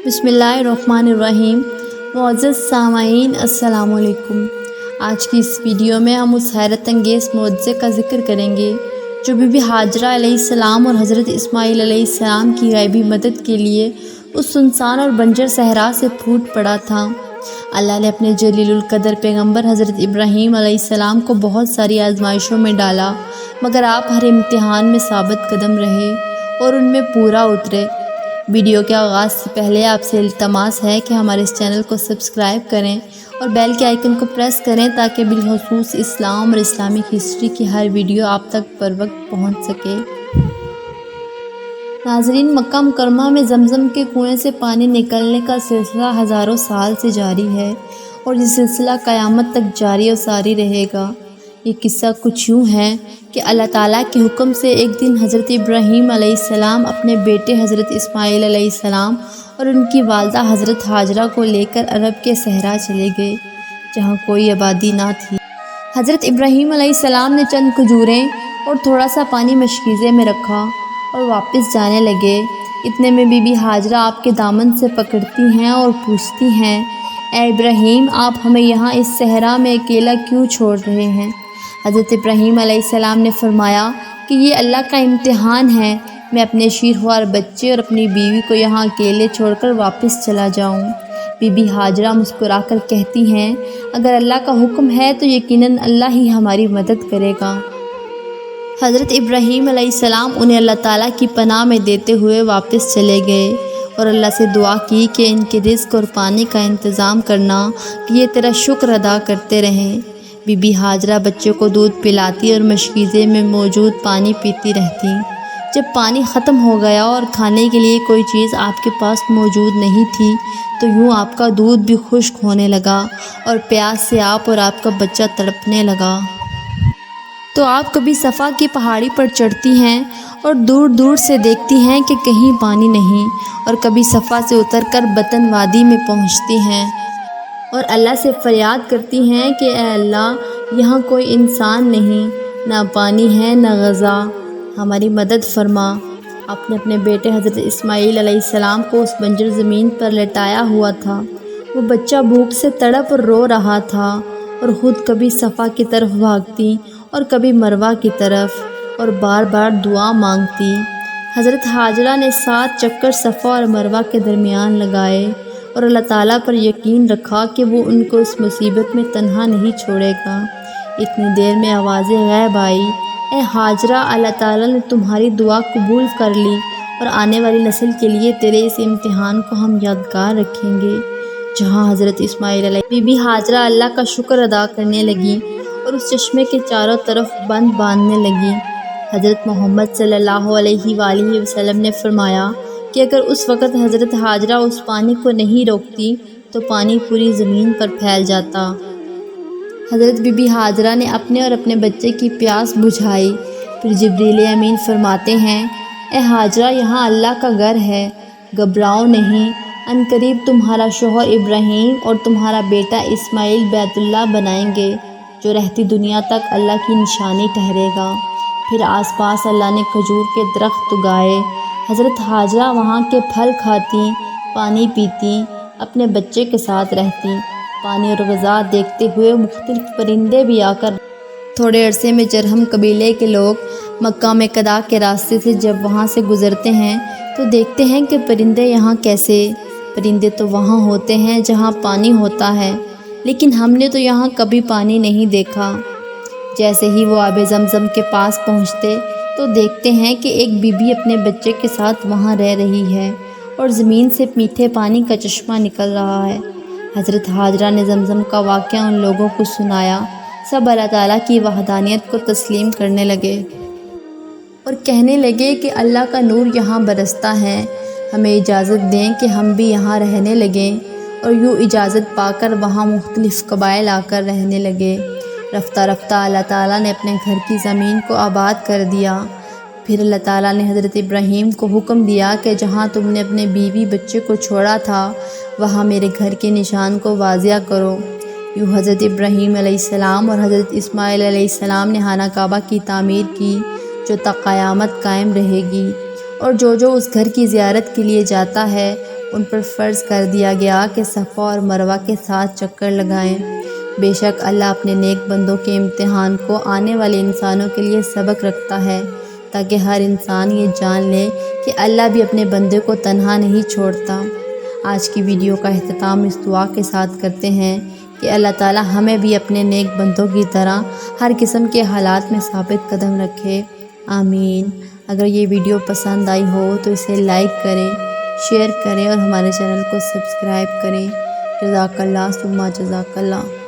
بسم اللہ الرحمن الرحیم۔ معزز سامعین السلام علیکم۔ آج کی اس ویڈیو میں ہم اس حیرت انگیز معجزے کا ذکر کریں گے جو بی بی ہاجرہ علیہ السلام اور حضرت اسماعیل علیہ السلام کی غیبی مدد کے لیے اس سنسان اور بنجر صحرا سے پھوٹ پڑا تھا۔ اللہ نے اپنے جلیل القدر پیغمبر حضرت ابراہیم علیہ السلام کو بہت ساری آزمائشوں میں ڈالا، مگر آپ ہر امتحان میں ثابت قدم رہے اور ان میں پورا اترے۔ ویڈیو کے آغاز سے پہلے آپ سے التماس ہے کہ ہمارے اس چینل کو سبسکرائب کریں اور بیل کے آئیکن کو پریس کریں تاکہ بالخصوص اسلام اور اسلامک ہسٹری کی ہر ویڈیو آپ تک پر وقت پہنچ سکے۔ ناظرین، مکہ مکرمہ میں زمزم کے کنویں سے پانی نکلنے کا سلسلہ ہزاروں سال سے جاری ہے اور یہ سلسلہ قیامت تک جاری و ساری رہے گا۔ یہ قصہ کچھ یوں ہے کہ اللہ تعالیٰ کے حکم سے ایک دن حضرت ابراہیم علیہ السلام اپنے بیٹے حضرت اسماعیل علیہ السلام اور ان کی والدہ حضرت ہاجرہ کو لے کر عرب کے صحرا چلے گئے جہاں کوئی آبادی نہ تھی۔ حضرت ابراہیم علیہ السلام نے چند کھجوریں اور تھوڑا سا پانی مشکیزے میں رکھا اور واپس جانے لگے۔ اتنے میں بی بی ہاجرہ آپ کے دامن سے پکڑتی ہیں اور پوچھتی ہیں، اے ابراہیم، آپ ہمیں یہاں اس صحرا میں اکیلا کیوں چھوڑ رہے ہیں؟ حضرت ابراہیم علیہ السلام نے فرمایا کہ یہ اللہ کا امتحان ہے، میں اپنے شیرخوار بچے اور اپنی بیوی کو یہاں اکیلے چھوڑ کر واپس چلا جاؤں۔ بی بی ہاجرہ مسکرا کر کہتی ہیں، اگر اللہ کا حکم ہے تو یقیناً اللہ ہی ہماری مدد کرے گا۔ حضرت ابراہیم علیہ السلام انہیں اللہ تعالیٰ کی پناہ میں دیتے ہوئے واپس چلے گئے اور اللہ سے دعا کی کہ ان کے رزق اور پانی کا انتظام کرنا کہ یہ تیرا شکر ادا کرتے رہیں۔ بی بی ہاجرہ بچوں کو دودھ پلاتی اور مشکیزے میں موجود پانی پیتی رہتی۔ جب پانی ختم ہو گیا اور کھانے کے لیے کوئی چیز آپ کے پاس موجود نہیں تھی تو یوں آپ کا دودھ بھی خشک ہونے لگا اور پیاس سے آپ اور آپ کا بچہ تڑپنے لگا۔ تو آپ کبھی صفا کی پہاڑی پر چڑھتی ہیں اور دور دور سے دیکھتی ہیں کہ کہیں پانی نہیں، اور کبھی صفا سے اتر کر بطن وادی میں پہنچتی ہیں اور اللہ سے فریاد کرتی ہیں کہ اے اللہ، یہاں کوئی انسان نہیں، نہ پانی ہے نہ غذا، ہماری مدد فرما۔ آپ نے اپنے بیٹے حضرت اسماعیل علیہ السلام کو اس بنجر زمین پر لٹایا ہوا تھا۔ وہ بچہ بھوک سے تڑپ اور رو رہا تھا اور خود کبھی صفا کی طرف بھاگتی اور کبھی مروہ کی طرف اور بار بار دعا مانگتی۔ حضرت ہاجرہ نے 7 چکر صفا اور مروہ کے درمیان لگائے اور اللہ تعالیٰ پر یقین رکھا کہ وہ ان کو اس مصیبت میں تنہا نہیں چھوڑے گا۔ اتنی دیر میں آواز غیب آئی، اے ہاجرہ، اللہ تعالیٰ نے تمہاری دعا قبول کر لی اور آنے والی نسل کے لیے تیرے اس امتحان کو ہم یادگار رکھیں گے۔ جہاں حضرت اسماعیل علیہ بی بی ہاجرہ اللہ کا شکر ادا کرنے لگی اور اس چشمے کے چاروں طرف بند باندھنے لگی۔ حضرت محمد صلی اللہ علیہ وآلہ وسلم نے فرمایا کہ اگر اس وقت حضرت ہاجرہ اس پانی کو نہیں روکتی تو پانی پوری زمین پر پھیل جاتا۔ حضرت بی بی ہاجرہ نے اپنے اور اپنے بچے کی پیاس بجھائی۔ پھر جبریل امین فرماتے ہیں، اے ہاجرہ، یہاں اللہ کا گھر ہے، گھبراؤ نہیں، عنقریب تمہارا شوہر ابراہیم اور تمہارا بیٹا اسماعیل بیت اللہ بنائیں گے جو رہتی دنیا تک اللہ کی نشانی ٹھہرے گا۔ پھر آس پاس اللہ نے کھجور کے درخت اگائے۔ حضرت ہاجرہ وہاں کے پھل کھاتی، پانی پیتی، اپنے بچے کے ساتھ رہتی۔ پانی اور غذا دیکھتے ہوئے مختلف پرندے بھی آ کر تھوڑے عرصے میں جرہم قبیلے کے لوگ مکہ میں قضاء کے راستے سے جب وہاں سے گزرتے ہیں تو دیکھتے ہیں کہ پرندے یہاں کیسے؟ پرندے تو وہاں ہوتے ہیں جہاں پانی ہوتا ہے، لیکن ہم نے تو یہاں کبھی پانی نہیں دیکھا۔ جیسے ہی وہ آب زمزم کے پاس پہنچتے تو دیکھتے ہیں کہ ایک بی بی اپنے بچے کے ساتھ وہاں رہ رہی ہے اور زمین سے میٹھے پانی کا چشمہ نکل رہا ہے۔ حضرت ہاجرہ نے زمزم کا واقعہ ان لوگوں کو سنایا۔ سب اللہ تعالیٰ کی وحدانیت کو تسلیم کرنے لگے اور کہنے لگے کہ اللہ کا نور یہاں برستا ہے، ہمیں اجازت دیں کہ ہم بھی یہاں رہنے لگیں، اور یوں اجازت پا کر وہاں مختلف قبائل آ کر رہنے لگے۔ رفتہ رفتہ اللہ تعالیٰ نے اپنے گھر کی زمین کو آباد کر دیا۔ پھر اللہ تعالیٰ نے حضرت ابراہیم کو حکم دیا کہ جہاں تم نے اپنے بیوی بچے کو چھوڑا تھا وہاں میرے گھر کے نشان کو واضح کرو۔ یوں حضرت ابراہیم علیہ السلام اور حضرت اسماعیل علیہ السلام نے خانہ کعبہ کی تعمیر کی جو تا قیامت قائم رہے گی، اور جو اس گھر کی زیارت کے لیے جاتا ہے ان پر فرض کر دیا گیا کہ صفا اور مروہ کے ساتھ چکر لگائیں۔ بے شک اللہ اپنے نیک بندوں کے امتحان کو آنے والے انسانوں کے لیے سبق رکھتا ہے، تاکہ ہر انسان یہ جان لے کہ اللہ بھی اپنے بندے کو تنہا نہیں چھوڑتا۔ آج کی ویڈیو کا اختتام اس دعا کے ساتھ کرتے ہیں کہ اللہ تعالی ہمیں بھی اپنے نیک بندوں کی طرح ہر قسم کے حالات میں ثابت قدم رکھے، آمین۔ اگر یہ ویڈیو پسند آئی ہو تو اسے لائک کریں، شیئر کریں اور ہمارے چینل کو سبسکرائب کریں۔ جزاک اللہ ثم جزاک اللہ۔